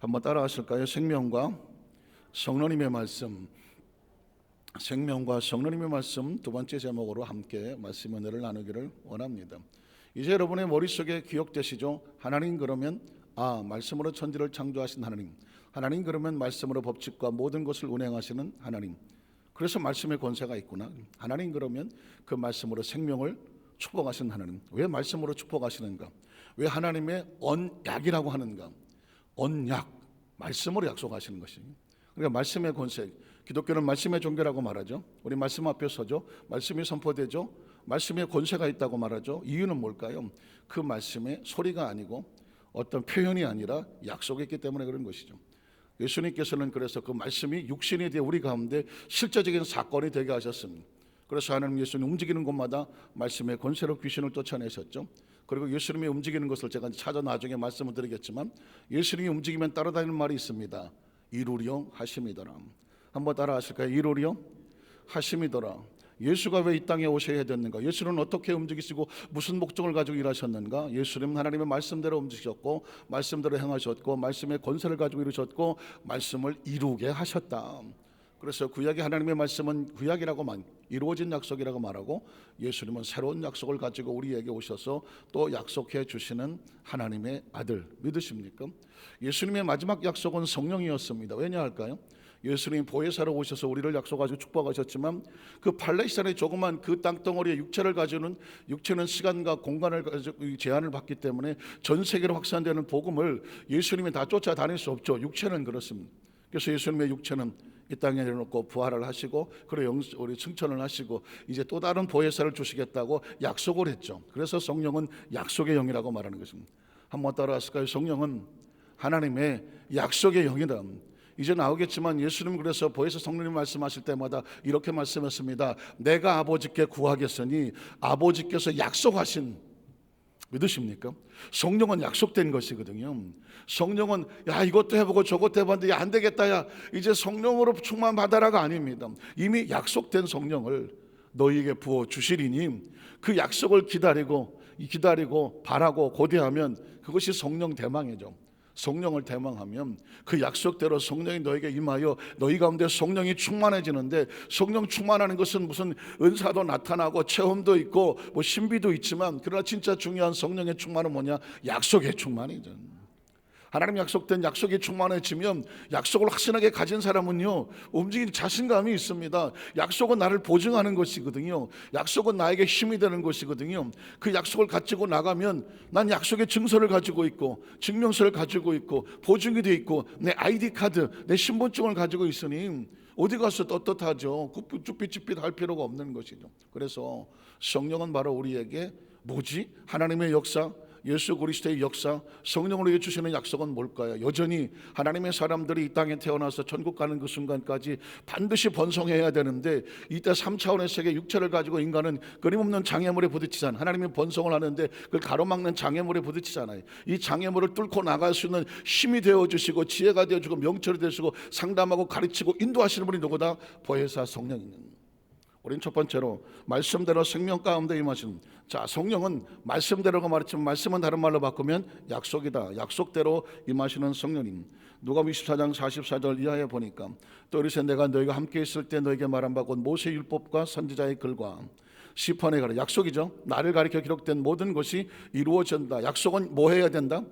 한번 따라하실까요? 생명과 성령님의 말씀. 생명과 성령님의 말씀 두 번째 제목으로 함께 말씀 은혜를 나누기를 원합니다. 이제 여러분의 머릿속에 기억되시죠? 하나님 그러면 말씀으로 천지를 창조하신 하나님, 하나님 그러면 말씀으로 법칙과 모든 것을 운행하시는 하나님, 그래서 말씀의 권세가 있구나. 하나님 그러면 그 말씀으로 생명을 축복하신 하나님. 왜 말씀으로 축복하시는가? 왜 하나님의 언약이라고 하는가? 언약, 말씀으로 약속하시는 것입니다. 그러니까 말씀의 권세, 기독교는 말씀의 종교라고 말하죠. 우리 말씀 앞에 서죠. 말씀이 선포되죠. 말씀의 권세가 있다고 말하죠. 이유는 뭘까요? 그 말씀의 소리가 아니고 어떤 표현이 아니라 약속이 있기 때문에 그런 것이죠. 예수님께서는 그래서 그 말씀이 육신이 되어 우리 가운데 실제적인 사건이 되게 하셨습니다. 그래서 하나님 예수님 움직이는 곳마다 말씀의 권세로 귀신을 쫓아내셨죠. 그리고 예수님이 움직이는 것을 제가 찾아 나중에 말씀을 드리겠지만, 예수님이 움직이면 따라다니는 말이 있습니다. 이루려 하심이더라. 한번 따라 하실까요? 이루려 하심이더라. 예수가 왜 이 땅에 오셔야 됐는가? 예수는 어떻게 움직이시고 무슨 목적을 가지고 일하셨는가? 예수님은 하나님의 말씀대로 움직이셨고, 말씀대로 행하셨고, 말씀의 권세를 가지고 이루셨고, 말씀을 이루게 하셨다. 그래서 구약의 하나님의 말씀은 구약이라고만, 이루어진 약속이라고 말하고, 예수님은 새로운 약속을 가지고 우리에게 오셔서 또 약속해 주시는 하나님의 아들, 믿으십니까? 예수님의 마지막 약속은 성령이었습니다. 왜냐 할까요? 예수님이 보혜사로 오셔서 우리를 약속하시고 축복하셨지만, 그 팔레스타인의 조그만 그 땅덩어리에 육체를 가지고는, 육체는 시간과 공간을 가지고 제한을 받기 때문에 전 세계로 확산되는 복음을 예수님이 다 쫓아다닐 수 없죠. 육체는 그렇습니다. 그래서 예수님의 육체는 이 땅에 내려놓고 부활을 하시고, 그리고 우리 승천을 하시고, 이제 또 다른 보혜사를 주시겠다고 약속을 했죠. 그래서 성령은 약속의 영이라고 말하는 것입니다. 한번 따라하실까요? 성령은 하나님의 약속의 영이다. 이제 나오겠지만 예수님 그래서 보혜사 성령님 말씀하실 때마다 이렇게 말씀했습니다. 내가 아버지께 구하겠으니 아버지께서 약속하신, 믿으십니까? 성령은 약속된 것이거든요. 성령은 이것도 해보고 저것도 해봤는데 안 되겠다, 이제 성령으로 충만 받아라가 아닙니다. 이미 약속된 성령을 너희에게 부어 주시리니 그 약속을 기다리고 바라고 고대하면 그것이 성령 대망이죠. 성령을 대망하면 그 약속대로 성령이 너에게 임하여 너희 가운데 성령이 충만해지는데, 성령 충만하는 것은 무슨 은사도 나타나고 체험도 있고 뭐 신비도 있지만, 그러나 진짜 중요한 성령의 충만은 뭐냐? 약속의 충만이죠. 하나님 약속된 약속이 충만해지면, 약속을 확신하게 가진 사람은요, 움직이는 자신감이 있습니다. 약속은 나를 보증하는 것이거든요. 약속은 나에게 힘이 되는 것이거든요. 그 약속을 가지고 나가면 난 약속의 증서를 가지고 있고, 증명서를 가지고 있고, 보증이 돼 있고, 내 아이디 카드, 내 신분증을 가지고 있으니 어디 가서 떳떳하죠. 쭈삣쭈삣 할 필요가 없는 것이죠. 그래서 성령은 바로 우리에게 하나님의 역사, 예수 그리스도의 역사, 성령으로 주시는 약속은 뭘까요? 여전히 하나님의 사람들이 이 땅에 태어나서 천국 가는 그 순간까지 반드시 번성해야 되는데, 이때 3차원의 세계 육체를 가지고 인간은 끊임없는 장애물에 부딪히잖아요. 하나님이 번성을 하는데 그걸 가로막는 장애물에 부딪히잖아요. 이 장애물을 뚫고 나갈 수 있는 힘이 되어주시고, 지혜가 되어주고, 명철이 되어주시고, 상담하고 가르치고 인도하시는 분이 누구다? 보혜사 성령입니다. 우린 첫 번째로 말씀대로 생명 가운데 임하신, 성령은 말씀대로가 말했지만, 말씀은 다른 말로 바꾸면 약속이다. 약속대로 임하시는 성령님. 누가복음 24장 44절 이하에 보니까, 또 이르시되 내가 너희가 함께 있을 때 너희에게 말한 바 곧 모세의 율법과 선지자의 글과 시편에 가라. 약속이죠. 나를 가리켜 기록된 모든 것이 이루어진다. 약속은 뭐 해야 된다?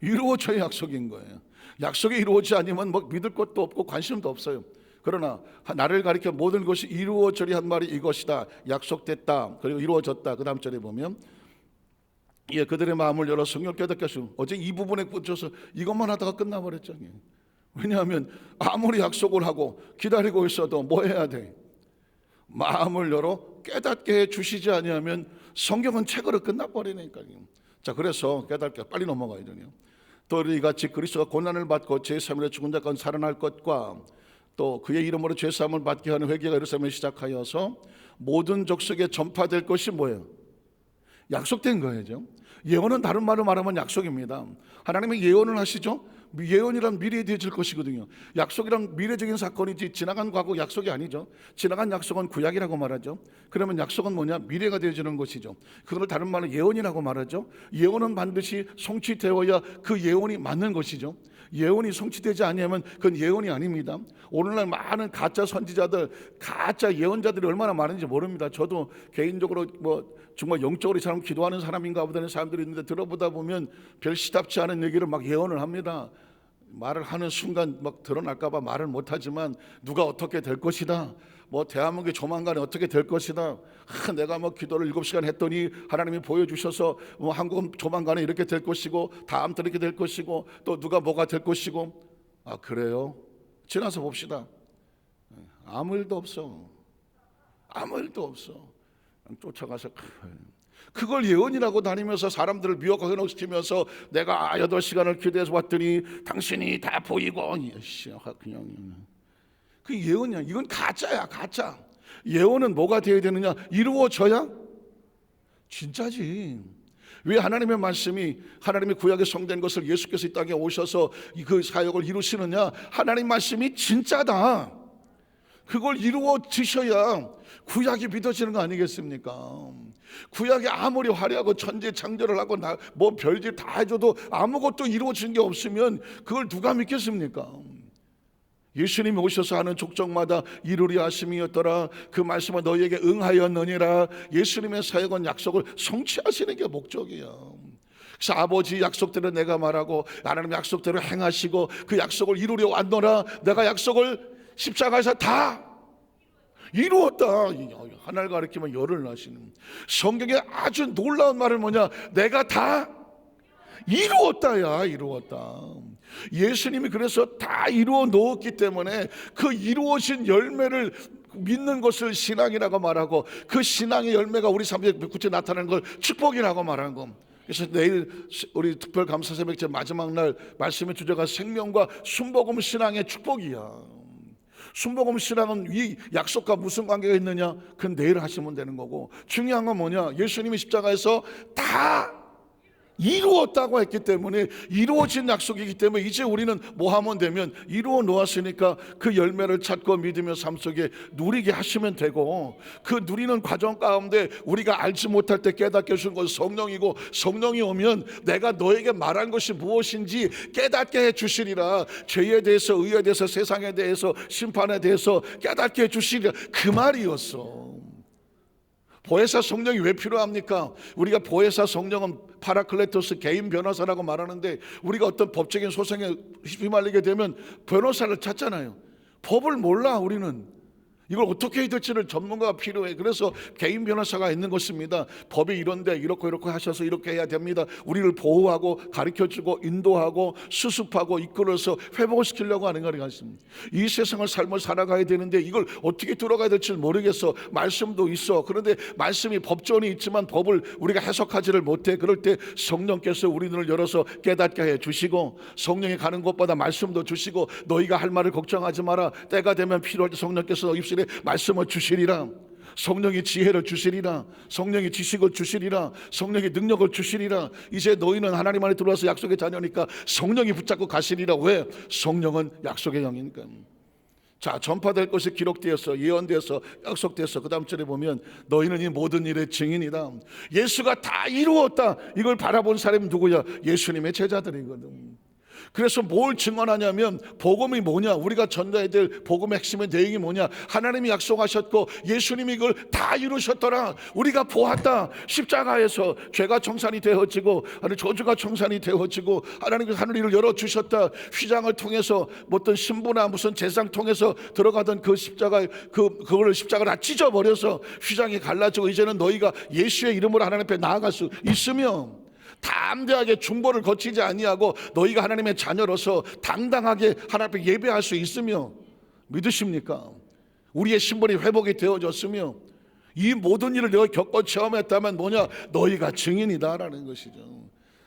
이루어져야 약속인 거예요. 약속이 이루어지지 않으면 믿을 것도 없고 관심도 없어요. 그러나 나를 가리켜 모든 것이 이루어지리 한 말이 이것이다. 약속됐다. 그리고 이루어졌다. 그 다음 절에 보면 그들의 마음을 열어 성령을 깨닫게 하시고, 어제 이 부분에 꽂혀서 이것만 하다가 끝나버렸죠. 왜냐하면 아무리 약속을 하고 기다리고 있어도 뭐 해야 돼? 마음을 열어 깨닫게 해 주시지 아니하면 성경은 책으로 끝나버리니까요. 그래서 깨닫게 빨리 넘어가야 되네요. 또 이같이 그리스도가 고난을 받고 제3일에 죽은 자 가운데 살아날 것과, 또 그의 이름으로 죄사함을 받게 하는 회개가 예루살렘에 시작하여서 모든 족속에 전파될 것이 뭐예요? 약속된 거예요. 예언은 다른 말로 말하면 약속입니다. 하나님이 예언을 하시죠. 예언이란 미래에 되어질 것이거든요. 약속이란 미래적인 사건이지 지나간 과거 약속이 아니죠. 지나간 약속은 구약이라고 말하죠. 그러면 약속은 뭐냐? 미래가 되어지는 것이죠. 그걸 다른 말로 예언이라고 말하죠. 예언은 반드시 성취되어야 그 예언이 맞는 것이죠. 예언이 성취되지 아니하면 그건 예언이 아닙니다. 오늘날 많은 가짜 선지자들, 가짜 예언자들이 얼마나 많은지 모릅니다. 저도 개인적으로 정말 영적으로 이 사람 기도하는 사람인가 보다는 사람들이 있는데 들어보다 보면 별 시답지 않은 얘기를 막 예언을 합니다. 말을 하는 순간 막 드러날까 봐 말을 못하지만 누가 어떻게 될 것이다, 대한민국이 조만간에 어떻게 될 것이다, 내가 기도를 7시간 했더니 하나님이 보여주셔서 한국은 조만간에 이렇게 될 것이고 다음 달 이렇게 될 것이고 또 누가 뭐가 될 것이고. 그래요? 지나서 봅시다. 아무 일도 없어. 아무 일도 없어. 쫓아가서 그걸 예언이라고 다니면서 사람들을 미혹하고 현혹시키면서 내가 8시간을 기도해서 왔더니 당신이 다 보이고, 그냥 그 예언이야. 이건 가짜야, 가짜. 예언은 뭐가 되어야 되느냐? 이루어져야 진짜지. 왜 하나님의 말씀이, 하나님의 구약에 성된 것을 예수께서 이 땅에 오셔서 그 사역을 이루시느냐? 하나님 말씀이 진짜다. 그걸 이루어지셔야 구약이 믿어지는 거 아니겠습니까? 구약이 아무리 화려하고 천재창조를 하고 별짓 다 해줘도 아무것도 이루어진 게 없으면 그걸 누가 믿겠습니까? 예수님이 오셔서 하는 족적마다 이루리라 하심이었더라. 그 말씀은 너희에게 응하였느니라. 예수님의 사역은 약속을 성취하시는 게 목적이야. 그래서 아버지 약속대로 내가 말하고 하나님 약속대로 행하시고 그 약속을 이루려 왔노라. 내가 약속을 십자가에서 다 이루었다. 하나를 가리키면 열을 나시는, 성경에 아주 놀라운 말은 뭐냐? 내가 다 이루었다야. 이루었다. 예수님이 그래서 다 이루어 놓았기 때문에 그 이루어진 열매를 믿는 것을 신앙이라고 말하고, 그 신앙의 열매가 우리 삶에 구체 나타나는 걸 축복이라고 말하는 겁니다. 그래서 내일 우리 특별 감사 새벽제 마지막 날 말씀의 주제가 생명과 순복음 신앙의 축복이야. 순복음 신앙은 이 약속과 무슨 관계가 있느냐? 그건 내일 하시면 되는 거고, 중요한 건 뭐냐? 예수님이 십자가에서 다 이루었다고 했기 때문에, 이루어진 약속이기 때문에 이제 우리는 뭐 하면 되면, 이루어 놓았으니까 그 열매를 찾고 믿으며 삶 속에 누리게 하시면 되고, 그 누리는 과정 가운데 우리가 알지 못할 때 깨닫게 해주는 것은 성령이고, 성령이 오면 내가 너에게 말한 것이 무엇인지 깨닫게 해주시리라. 죄에 대해서, 의에 대해서, 세상에 대해서, 심판에 대해서 깨닫게 해주시리라. 그 말이었어. 보혜사 성령이 왜 필요합니까? 우리가 보혜사 성령은 파라클레토스, 개인 변호사라고 말하는데, 우리가 어떤 법적인 소송에 휘말리게 되면 변호사를 찾잖아요. 법을 몰라. 우리는 이걸 어떻게 해야 될지를 전문가가 필요해. 그래서 개인 변호사가 있는 것입니다. 법이 이런데 이렇게 하셔서 이렇게 해야 됩니다. 우리를 보호하고 가르쳐주고 인도하고 수습하고 이끌어서 회복시키려고 하는 거가 있습니다. 이 세상을 삶을 살아가야 되는데 이걸 어떻게 들어가야 될지 모르겠어. 말씀도 있어. 그런데 말씀이 법전이 있지만 법을 우리가 해석하지를 못해. 그럴 때 성령께서 우리 눈을 열어서 깨닫게 해주시고, 성령이 가는 곳마다 말씀도 주시고, 너희가 할 말을 걱정하지 마라. 때가 되면 필요할 때 성령께서 너 입술에 말씀을 주시리라. 성령이 지혜를 주시리라. 성령이 지식을 주시리라. 성령이 능력을 주시리라. 이제 너희는 하나님 안에 들어와서 약속의 자녀니까 성령이 붙잡고 가시리라. 왜? 성령은 약속의 영이니까. 자, 전파될 것이 기록되었어, 예언되었어, 약속되었어. 그 다음 절에 보면 너희는 이 모든 일의 증인이다. 예수가 다 이루었다. 이걸 바라본 사람이 누구야? 예수님의 제자들이거든. 그래서 뭘 증언하냐면, 복음이 뭐냐? 우리가 전해야 될 복음의 핵심의 내용이 뭐냐? 하나님이 약속하셨고 예수님이 이걸 다 이루셨더라. 우리가 보았다. 십자가에서 죄가 청산이 되어지고 저주가 청산이 되어지고 하나님께서 하늘을 열어주셨다. 휘장을 통해서 어떤 신부나 무슨 제상 통해서 들어가던 그 십자가, 그거를 십자가를 다 찢어버려서 휘장이 갈라지고, 이제는 너희가 예수의 이름으로 하나님 앞에 나아갈 수 있으며, 담대하게 중보를 거치지 아니하고 너희가 하나님의 자녀로서 당당하게 하나님 앞에 예배할 수 있으며, 믿으십니까? 우리의 신분이 회복이 되어졌으며, 이 모든 일을 내가 겪고 체험했다면 뭐냐? 너희가 증인이다라는 것이죠.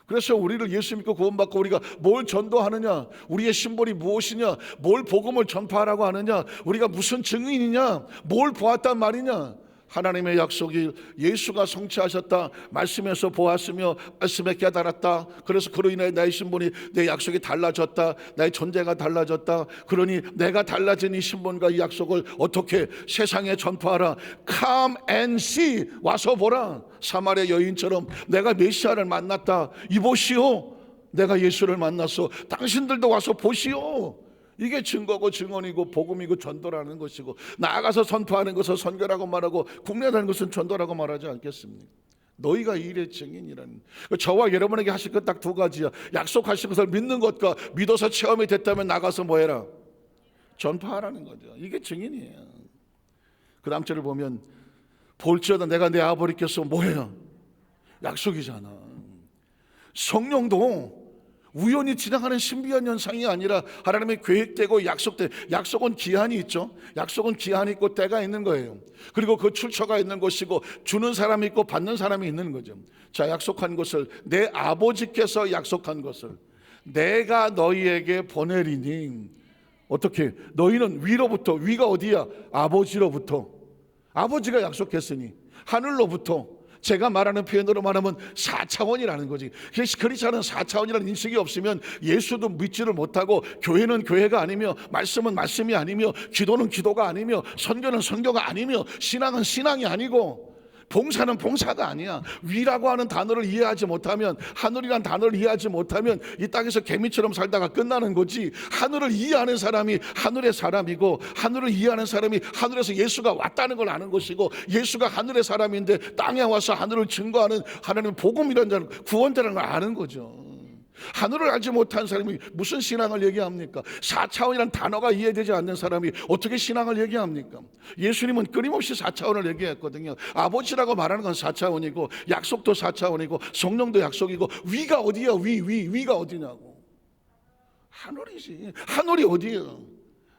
그래서 우리를 예수 믿고 구원받고 우리가 뭘 전도하느냐? 우리의 신분이 무엇이냐? 뭘 복음을 전파하라고 하느냐? 우리가 무슨 증인이냐? 뭘 보았단 말이냐? 하나님의 약속이 예수가 성취하셨다. 말씀에서 보았으며 말씀에 깨달았다. 그래서 그로 인해 나의 신분이, 내 약속이 달라졌다. 나의 존재가 달라졌다. 그러니 내가 달라진 이 신분과 이 약속을 어떻게 세상에 전파하라. Come and see. 와서 보라. 사마리아 여인처럼 내가 메시아를 만났다. 이보시오. 내가 예수를 만났어. 당신들도 와서 보시오. 이게 증거고 증언이고 복음이고 전도라는 것이고, 나아가서 선포하는 것을 선교라고 말하고 국내라는 것은 전도라고 말하지 않겠습니까? 너희가 이 일의 증인이라는, 저와 여러분에게 하실 것 딱 두 가지야. 약속하신 것을 믿는 것과 믿어서 체험이 됐다면 나가서 뭐 해라? 전파하라는 거죠. 이게 증인이에요. 그 다음 절을 보면 볼지어다 내가 내 아버지께서 뭐예요? 약속이잖아. 성령도 우연히 지나가는 신비한 현상이 아니라 하나님의 계획되고 약속된, 약속은 기한이 있죠. 약속은 기한이 있고 때가 있는 거예요. 그리고 그 출처가 있는 것이고 주는 사람이 있고 받는 사람이 있는 거죠. 자, 약속한 것을, 내 아버지께서 약속한 것을 내가 너희에게 보내리니, 어떻게? 너희는 위로부터, 위가 어디야? 아버지로부터, 아버지가 약속했으니 하늘로부터, 제가 말하는 표현으로 말하면 4차원이라는 거지. 그렇지 않은 4차원이라는 인식이 없으면 예수도 믿지를 못하고, 교회는 교회가 아니며, 말씀은 말씀이 아니며, 기도는 기도가 아니며, 선교는 선교가 아니며, 신앙은 신앙이 아니고, 봉사는 봉사가 아니야. 위라고 하는 단어를 이해하지 못하면, 하늘이란 단어를 이해하지 못하면 이 땅에서 개미처럼 살다가 끝나는 거지. 하늘을 이해하는 사람이 하늘의 사람이고, 하늘을 이해하는 사람이 하늘에서 예수가 왔다는 걸 아는 것이고, 예수가 하늘의 사람인데 땅에 와서 하늘을 증거하는 하나님의 복음이라는 구원자라는 걸 아는 거죠. 하늘을 알지 못한 사람이 무슨 신앙을 얘기합니까? 4차원이라는 단어가 이해되지 않는 사람이 어떻게 신앙을 얘기합니까? 예수님은 끊임없이 4차원을 얘기했거든요. 아버지라고 말하는 건 4차원이고, 약속도 4차원이고, 성령도 약속이고, 위가 어디야? 위가 어디냐고. 하늘이지. 하늘이 어디야?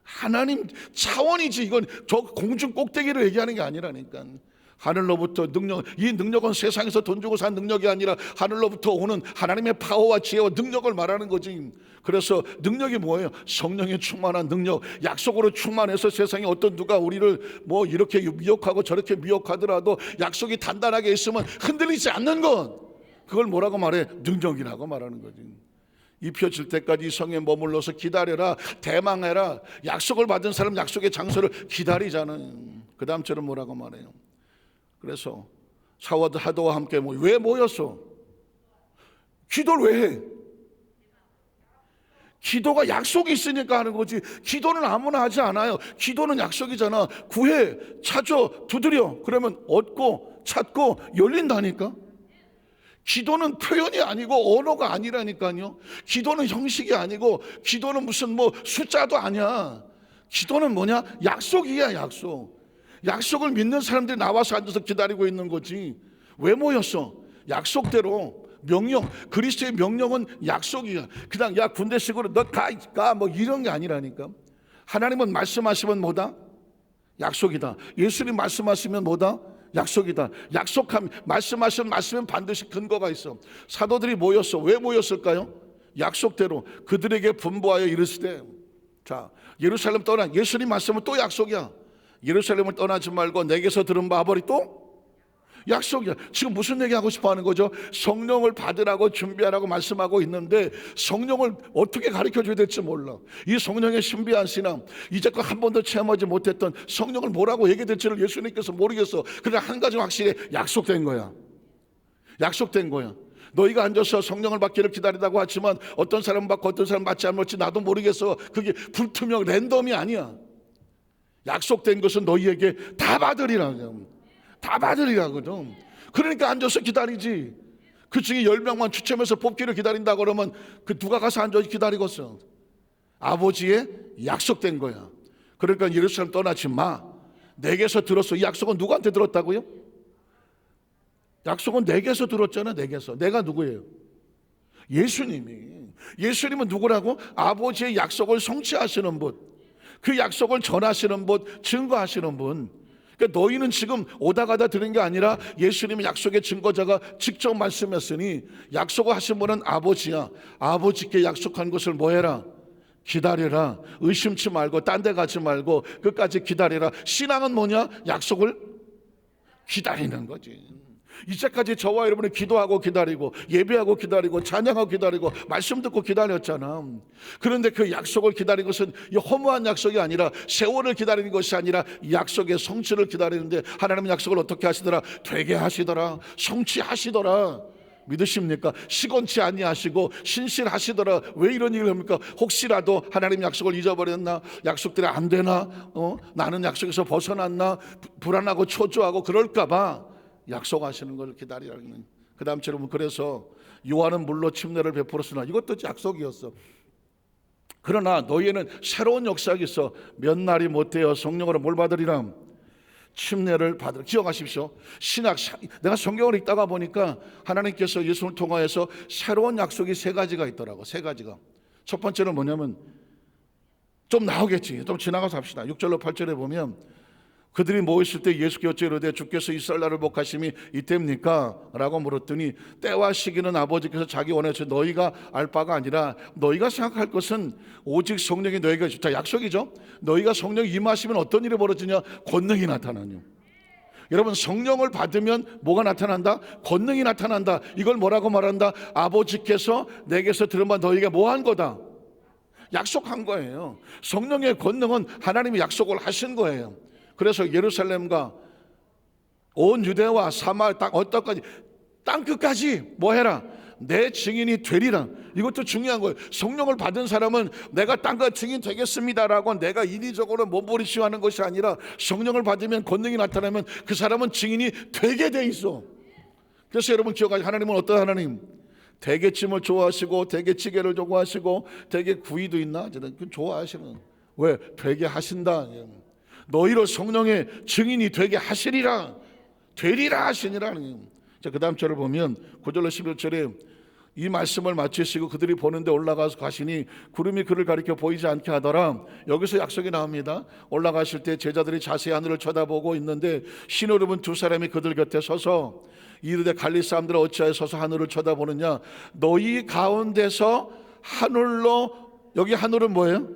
하나님 차원이지. 이건 저 공중 꼭대기를 얘기하는 게 아니라니까. 하늘로부터 능력, 이 능력은 세상에서 돈 주고 산 능력이 아니라 하늘로부터 오는 하나님의 파워와 지혜와 능력을 말하는 거지. 그래서 능력이 뭐예요? 성령에 충만한 능력, 약속으로 충만해서 세상에 어떤 누가 우리를 뭐 이렇게 미혹하고 저렇게 미혹하더라도 약속이 단단하게 있으면 흔들리지 않는 것, 그걸 뭐라고 말해? 능력이라고 말하는 거지. 입혀질 때까지 이 성에 머물러서 기다려라, 대망해라. 약속을 받은 사람 약속의 장소를 기다리자는. 그 다음 절은 뭐라고 말해요? 그래서 사도와 함께 왜 모였어? 기도를 왜 해? 기도가 약속이 있으니까 하는 거지. 기도는 아무나 하지 않아요. 기도는 약속이잖아. 구해, 찾아, 두드려. 그러면 얻고 찾고 열린다니까. 기도는 표현이 아니고 언어가 아니라니까요. 기도는 형식이 아니고, 기도는 무슨 뭐 숫자도 아니야. 기도는 뭐냐? 약속이야, 약속. 약속을 믿는 사람들이 나와서 앉아서 기다리고 있는 거지. 왜 모였어? 약속대로. 명령, 그리스도의 명령은 약속이야. 그냥 야 군대식으로 너 가 뭐 이런 게 아니라니까. 하나님은 말씀하시면 뭐다? 약속이다. 예수님 말씀하시면 뭐다? 약속이다. 약속함, 말씀하시면 말씀은 반드시 근거가 있어. 사도들이 모였어. 왜 모였을까요? 약속대로 그들에게 분부하여 이르시되, 자, 예루살렘 떠나. 예수님 말씀은 또 약속이야. 예루살렘을 떠나지 말고 내게서 들은 바버리 또 약속이야. 지금 무슨 얘기하고 싶어 하는 거죠? 성령을 받으라고 준비하라고 말씀하고 있는데, 성령을 어떻게 가르쳐줘야 될지 몰라. 이 성령의 신비한 신앙, 이제껏 한 번도 체험하지 못했던 성령을 뭐라고 얘기해야 될지를 예수님께서 모르겠어. 그러나 한 가지 확실히 약속된 거야. 약속된 거야. 너희가 앉아서 성령을 받기를 기다리다고 하지만 어떤 사람은 받고 어떤 사람은 받지 않을지 나도 모르겠어. 그게 불투명 랜덤이 아니야. 약속된 것은 너희에게 다 받으리라고. 다 받으리라거든. 그러니까 앉아서 기다리지. 그 중에 10명만 추첨해서 뽑기를 기다린다 그러면 그 누가 가서 앉아서 기다리겠어? 아버지의 약속된 거야. 그러니까 예루살렘 떠나지 마. 내게서 들었어. 이 약속은 누구한테 들었다고요? 약속은 내게서 들었잖아. 내게서. 내가 누구예요? 예수님이. 예수님은 누구라고? 아버지의 약속을 성취하시는 분, 그 약속을 전하시는 분, 증거하시는 분. 그러니까 너희는 지금 오다 가다 들은 게 아니라 예수님의 약속의 증거자가 직접 말씀했으니, 약속을 하신 분은 아버지야. 아버지께 약속한 것을 뭐 해라? 기다려라. 의심치 말고 딴 데 가지 말고 끝까지 기다려라. 신앙은 뭐냐? 약속을 기다리는 거지. 이제까지 저와 여러분이 기도하고 기다리고 예배하고 기다리고 찬양하고 기다리고 말씀 듣고 기다렸잖아. 그런데 그 약속을 기다린 것은 이 허무한 약속이 아니라, 세월을 기다리는 것이 아니라 약속의 성취를 기다리는데, 하나님은 약속을 어떻게 하시더라? 되게 하시더라. 성취하시더라. 믿으십니까? 시건치 아니하시고 신실하시더라. 왜 이런 일을 합니까? 혹시라도 하나님 약속을 잊어버렸나? 약속들이 안 되나? 나는 약속에서 벗어났나? 불안하고 초조하고 그럴까 봐 약속하시는 걸 기다리라는. 그 다음 여러분, 그래서 요한은 물로 침례를 베풀었으나 이것도 약속이었어. 그러나 너희에는 새로운 역사가 있어. 몇 날이 못되어 성령으로 뭘 받으리라? 침례를 받으라. 기억하십시오. 신약, 내가 성경을 읽다가 보니까 하나님께서 예수를 통하여서 새로운 약속이 3가지가 있더라고. 3가지가. 첫 번째는 뭐냐면, 좀 나오겠지. 좀 지나가서 합시다. 6절로 8절에 보면 그들이 모였을 때 예수께 어찌 이르되 주께서 이스라엘 나라를 복하심이 이때입니까? 라고 물었더니 때와 시기는 아버지께서 자기 원하셔 너희가 알 바가 아니라 너희가 생각할 것은 오직 성령이 너희가, 자, 약속이죠. 너희가 성령이 임하시면 어떤 일이 벌어지냐? 권능이 나타나요. 여러분, 성령을 받으면 뭐가 나타난다? 권능이 나타난다. 이걸 뭐라고 말한다? 아버지께서 내게서 들은 바 너희가 뭐 한 거다? 약속한 거예요. 성령의 권능은 하나님이 약속을 하신 거예요. 그래서 예루살렘과 온 유대와 사마리아 땅 끝까지 뭐 해라? 내 증인이 되리라. 이것도 중요한 거예요. 성령을 받은 사람은 내가 땅끝 증인 되겠습니다라고 내가 인위적으로 몸부림치하는 것이 아니라 성령을 받으면 권능이 나타나면 그 사람은 증인이 되게 돼 있어. 그래서 여러분 기억하세요. 하나님은 어떤 하나님? 대게찜을 좋아하시고 대게찌개를 좋아하시고 대게 구이도 있나? 그 좋아하시는. 왜? 되게 하신다. 너희로 성령의 증인이 되게 하시리라. 되리라 하시니라. 자, 그 다음 절을 보면 9절로 11절에 이 말씀을 마치시고 그들이 보는데 올라가서 가시니 구름이 그를 가리켜 보이지 않게 하더라. 여기서 약속이 나옵니다. 올라가실 때 제자들이 자세히 하늘을 쳐다보고 있는데 신호를 본 2사람이 그들 곁에 서서 이르되 갈릴리 사람들아 어찌하여 서서 하늘을 쳐다보느냐? 너희 가운데서 하늘로, 여기 하늘은 뭐예요?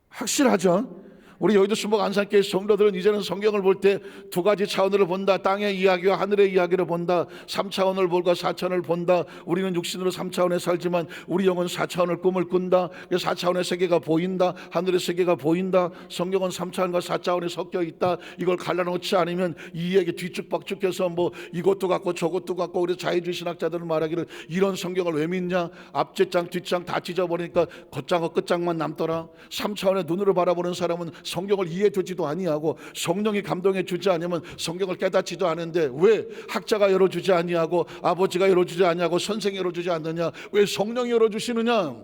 확실하죠? 우리 여의도 순복 안산교회 성도들은 이제는 성경을 볼 때 2가지 차원으로 본다. 땅의 이야기와 하늘의 이야기를 본다. 3차원을 볼까 4차원을 본다. 우리는 육신으로 3차원에 살지만 우리 영은 4차원을 꿈을 꾼다. 4차원의 세계가 보인다. 하늘의 세계가 보인다. 성경은 3차원과 4차원에 섞여 있다. 이걸 갈라놓지 않으면 이 이야기 뒤죽박죽해서 뭐 이것도 같고 저것도 같고, 우리 자유주의 신학자들은 말하기를 이런 성경을 왜 믿냐? 앞제장 뒷장 다 찢어버리니까 겉장과 끝장만 남더라. 3차원의 눈으로 바라보는 사람은 성경을 이해되지도 아니하고 성령이 감동해 주지 않으면 성경을 깨닫지도 않은데 왜 학자가 열어주지 아니하고 아버지가 열어주지 아니하고 선생이 열어주지 않느냐? 왜 성령이 열어주시느냐?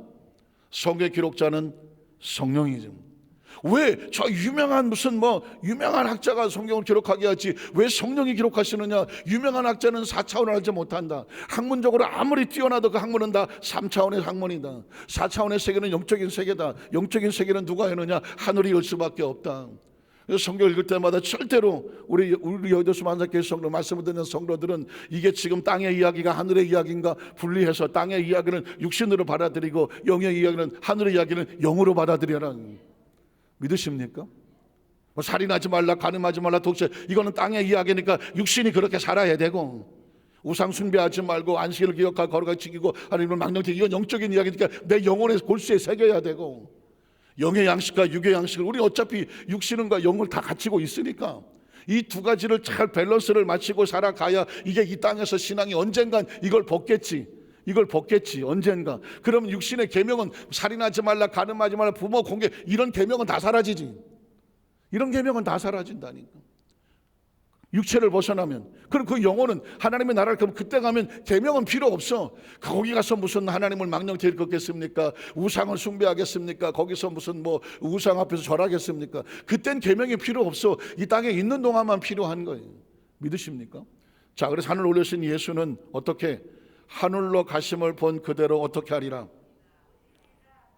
성경 기록자는 성령이죠. 왜 저 유명한 무슨 뭐 유명한 학자가 성경을 기록하게 하지 왜 성령이 기록하시느냐? 유명한 학자는 4차원을 알지 못한다. 학문적으로 아무리 뛰어나도 그 학문은 다 3차원의 학문이다. 4차원의 세계는 영적인 세계다. 영적인 세계는 누가 하느냐? 하늘이 열 수밖에 없다. 그래서 성경 읽을 때마다 절대로 우리 여의도 수만사교회 성도 말씀을 듣는 성도들은 이게 지금 땅의 이야기가 하늘의 이야기인가 분리해서 땅의 이야기는 육신으로 받아들이고 영의 이야기는 하늘의 이야기는 영으로 받아들여라. 믿으십니까? 뭐 살인하지 말라, 간음하지 말라, 독재, 이거는 땅의 이야기니까 육신이 그렇게 살아야 되고, 우상 숭배하지 말고 안식일을 기억하고 거룩하게 지키고 하나님을 망령되, 이건 영적인 이야기니까 내 영혼의 골수에 새겨야 되고, 영의 양식과 육의 양식을, 우리 어차피 육신과 영을 다 갖추고 있으니까 이 2가지를 잘 밸런스를 맞추고 살아가야 이게 이 땅에서 신앙이 언젠간 이걸 벗겠지. 언젠가. 그럼 육신의 계명은 살인하지 말라, 간음하지 말라, 부모 공개, 이런 계명은 다 사라지지. 이런 계명은 다 사라진다니까. 육체를 벗어나면. 그럼 그 영혼은 하나님의 나라를, 그럼 그때 가면 계명은 필요 없어. 거기 가서 무슨 하나님을 망령되일 겠습니까? 우상을 숭배하겠습니까? 거기서 무슨 뭐 우상 앞에서 절하겠습니까? 그땐 계명이 필요 없어. 이 땅에 있는 동안만 필요한 거예요. 믿으십니까? 자, 그래서 하늘 올려신 예수는 어떻게 하늘로 가심을 본 그대로 어떻게 하리라?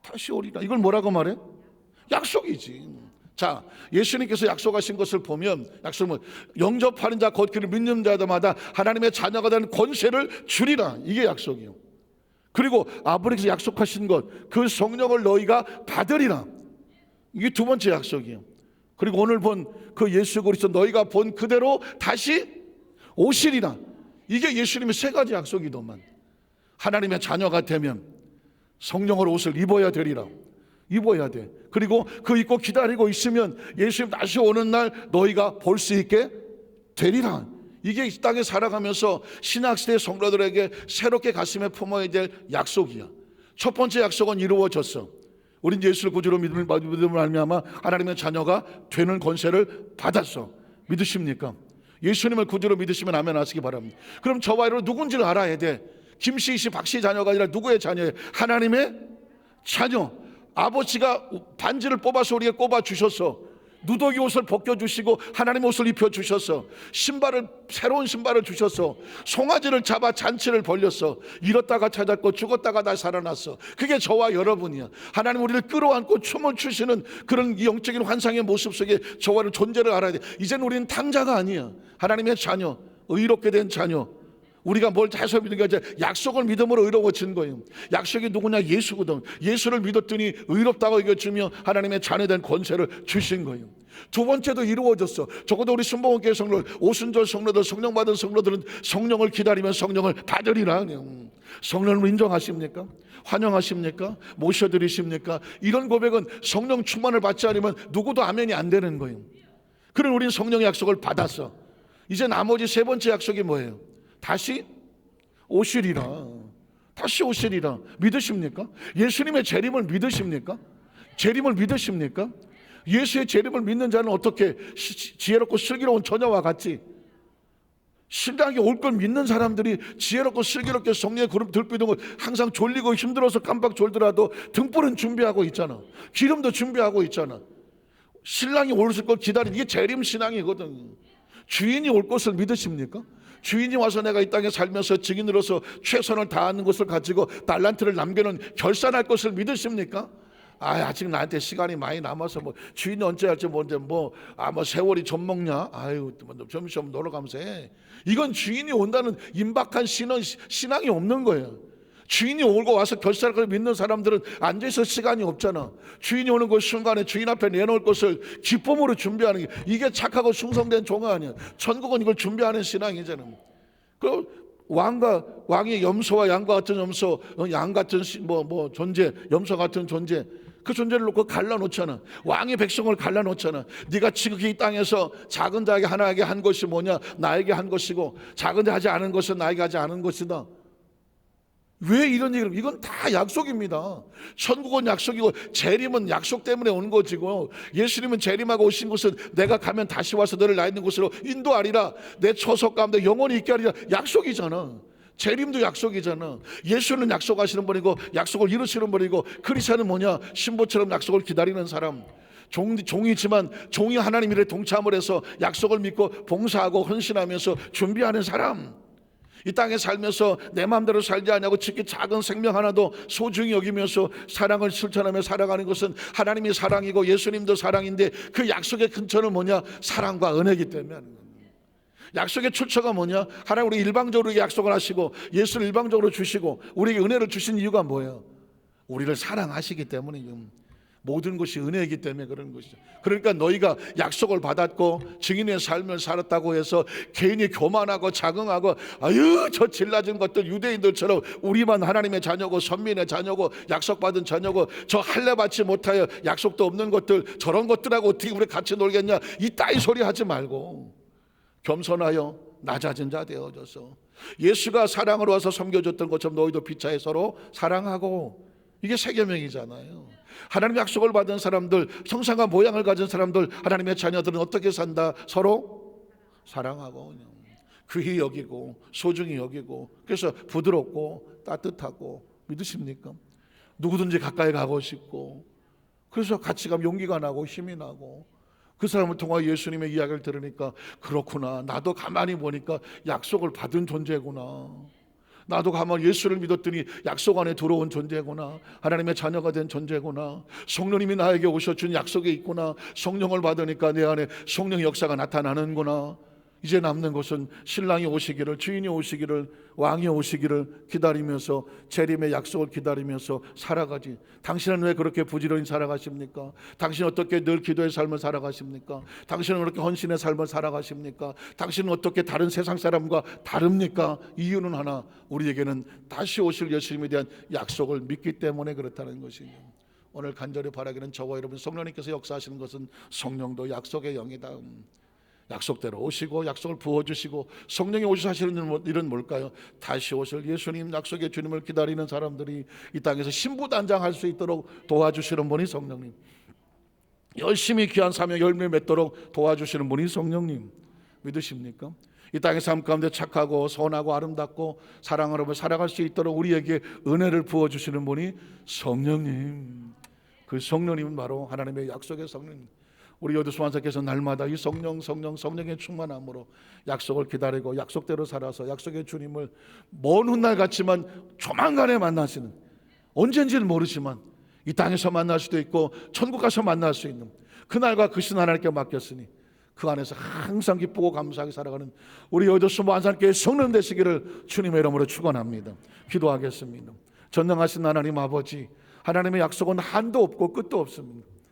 다시 오리라. 이걸 뭐라고 말해? 약속이지. 자, 예수님께서 약속하신 것을 보면, 약속은 영접하는 자 곧 그를 믿는 자마다 하나님의 자녀가 되는 권세를 주리라. 이게 약속이요. 그리고 아버지께서 약속하신 것, 그 성령을 너희가 받으리라. 이게 2번째 약속이에요. 그리고 오늘 본 그 예수 그리스도 너희가 본 그대로 다시 오시리라. 이게 예수님의 3가지 약속이더만. 하나님의 자녀가 되면 성령으로 옷을 입어야 되리라. 입어야 돼. 그리고 그 입고 기다리고 있으면 예수님 다시 오는 날 너희가 볼 수 있게 되리라. 이게 이 땅에 살아가면서 신학시대 성도들에게 새롭게 가슴에 품어야 될 약속이야. 첫 번째 약속은 이루어졌어. 우린 예수를 구주로 믿음을 말미암아 하나님의 자녀가 되는 권세를 받았어. 믿으십니까? 예수님을 구주로 믿으시면 아멘 하시기 바랍니다. 그럼 저와 여러분 누군지를 알아야 돼. 김씨 씨 박씨 자녀가 아니라 누구의 자녀예요? 하나님의 자녀. 아버지가 반지를 뽑아서 우리에게 꼽아 주셨어. 누더기 옷을 벗겨주시고 하나님의 옷을 입혀주셨어. 새로운 신발을 주셨어. 송아지를 잡아 잔치를 벌렸어. 잃었다가 찾았고 죽었다가 다시 살아났어. 그게 저와 여러분이야. 하나님 우리를 끌어안고 춤을 추시는 그런 영적인 환상의 모습 속에 저와 여러분 존재를 알아야 돼. 이제는 우리는 탕자가 아니야. 하나님의 자녀, 의롭게 된 자녀. 우리가 뭘 해서 믿는 게 아니라 약속을 믿음으로 의로워진 거예요. 약속이 누구냐? 예수거든. 예수를 믿었더니 의롭다고 여겨주며 하나님의 자녀된 권세를 주신 거예요. 두 번째도 이루어졌어. 적어도 우리 순복음교회 성도들, 오순절 성도들, 성령 받은 성도들은 성령을 기다리면 성령을 받으리라. 성령을 인정하십니까? 환영하십니까? 모셔드리십니까? 이런 고백은 성령 충만을 받지 않으면 누구도 아멘이 안 되는 거예요. 그럼 우리는 성령의 약속을 받았어. 이제 나머지 세 번째 약속이 뭐예요? 다시 오시리라. 다시 오시리라. 믿으십니까? 예수님의 재림을 믿으십니까? 재림을 믿으십니까? 예수의 재림을 믿는 자는 어떻게 지혜롭고 슬기로운 처녀와 같이 신랑이 올 걸 믿는 사람들이 지혜롭고 슬기롭게 성령의 그룹 들비등을 항상 졸리고 힘들어서 깜빡 졸더라도 등불은 준비하고 있잖아. 기름도 준비하고 있잖아. 신랑이 올 걸 기다리는 이게 재림 신앙이거든. 주인이 올 것을 믿으십니까? 주인이 와서 내가 이 땅에 살면서 증인으로서 최선을 다하는 것을 가지고 달란트를 남겨놓은 결산할 것을 믿으십니까? 아직 나한테 시간이 많이 남아서 뭐 주인이 언제 할지 뭔데 뭐 세월이 좀 먹냐? 점심 놀러 가면서 해. 이건 주인이 온다는 임박한 신앙이 없는 거예요. 주인이 오고 와서 결산할 것을 믿는 사람들은 앉아있을 시간이 없잖아. 주인이 오는 그 순간에 주인 앞에 내놓을 것을 기쁨으로 준비하는 게 이게 착하고 충성된 종아 아니야. 천국은 이걸 준비하는 신앙이잖아. 그 왕의 염소와 양과 같은 염소, 양 같은 존재, 염소 같은 존재, 그 존재를 놓고 갈라놓잖아. 왕의 백성을 갈라놓잖아. 네가 지극히 이 땅에서 작은 자에게 하나에게 한 것이 뭐냐? 나에게 한 것이고 작은 자 하지 않은 것은 나에게 하지 않은 것이다. 왜 이런 얘기를? 이건 다 약속입니다. 천국은 약속이고 재림은 약속 때문에 오는 것이고 예수님은 재림하고 오신 것은 내가 가면 다시 와서 너를 나 있는 곳으로 인도하리라. 내 처소 가운데 영원히 있게 하리라. 약속이잖아. 재림도 약속이잖아. 예수는 약속하시는 분이고 약속을 이루시는 분이고 크리스찬은 뭐냐? 신부처럼 약속을 기다리는 사람. 종이지만 종이 하나님 일에 동참을 해서 약속을 믿고 봉사하고 헌신하면서 준비하는 사람. 이 땅에 살면서 내 마음대로 살지 않냐고 특히 작은 생명 하나도 소중히 여기면서 사랑을 실천하며 살아가는 것은 하나님이 사랑이고 예수님도 사랑인데 그 약속의 근처는 뭐냐? 사랑과 은혜이기 때문에 하는 겁니다. 약속의 출처가 뭐냐? 하나님 우리 일방적으로 약속을 하시고 예수를 일방적으로 주시고 우리에게 은혜를 주신 이유가 뭐예요? 우리를 사랑하시기 때문이죠. 모든 것이 은혜이기 때문에 그런 것이죠. 그러니까 너희가 약속을 받았고 증인의 삶을 살았다고 해서 개인이 교만하고 자긍하고 저 질라진 것들 유대인들처럼 우리만 하나님의 자녀고 선민의 자녀고 약속받은 자녀고 저 할례 받지 못하여 약속도 없는 것들 저런 것들하고 어떻게 우리 같이 놀겠냐 이 따위 소리 하지 말고 겸손하여 낮아진 자 되어져서 예수가 사랑으로 와서 섬겨줬던 것처럼 너희도 피차에 서로 사랑하고 이게 세계명이잖아요. 하나님의 약속을 받은 사람들, 형상과 모양을 가진 사람들, 하나님의 자녀들은 어떻게 산다? 서로 사랑하고 귀히 여기고 소중히 여기고 그래서 부드럽고 따뜻하고 믿으십니까? 누구든지 가까이 가고 싶고 그래서 같이 가면 용기가 나고 힘이 나고 그 사람을 통하여 예수님의 이야기를 들으니까 그렇구나. 나도 가만히 보니까 약속을 받은 존재구나. 나도 가만 예수를 믿었더니 약속 안에 들어온 존재구나. 하나님의 자녀가 된 존재구나. 성령님이 나에게 오셔준 약속이 있구나. 성령을 받으니까 내 안에 성령의 역사가 나타나는구나. 이제 남는 것은 신랑이 오시기를 주인이 오시기를 왕이 오시기를 기다리면서 재림의 약속을 기다리면서 살아가지. 당신은 왜 그렇게 부지런히 살아가십니까? 당신은 어떻게 늘 기도의 삶을 살아가십니까? 당신은 그렇게 헌신의 삶을 살아가십니까? 당신은 어떻게 다른 세상 사람과 다릅니까? 이유는 하나, 우리에게는 다시 오실 예수님에 대한 약속을 믿기 때문에 그렇다는 것이죠. 오늘 간절히 바라기는 저와 여러분 성령님께서 역사하시는 것은 성령도 약속의 영이다. 약속대로 오시고 약속을 부어주시고 성령이 오셔서 하시는 일은 뭘까요? 다시 오실 예수님, 약속의 주님을 기다리는 사람들이 이 땅에서 신부단장할 수 있도록 도와주시는 분이 성령님, 열심히 귀한 사명 열매 맺도록 도와주시는 분이 성령님. 믿으십니까? 이 땅의 삶 가운데 착하고 선하고 아름답고 사랑으로 살아갈 수 있도록 우리에게 은혜를 부어주시는 분이 성령님. 그 성령님은 바로 하나님의 약속의 성령님. 우리 여두수만사께서 날마다 이 성령의 충만함으로 약속을 기다리고 약속대로 살아서 약속의 주님을 먼 훗날 같지만 조만간에 만나시는, 언젠지는 모르지만 이 땅에서 만날 수도 있고 천국 가서 만날 수 있는 그날과 그 시간 하나님께 맡겼으니 그 안에서 항상 기쁘고 감사하게 살아가는 우리 여두수만사교회 성령 되시기를 주님의 이름으로 축원합니다. 기도하겠습니다. 전능하신 하나님 아버지, 하나님의 약속은 한도 없고 끝도 없습니다.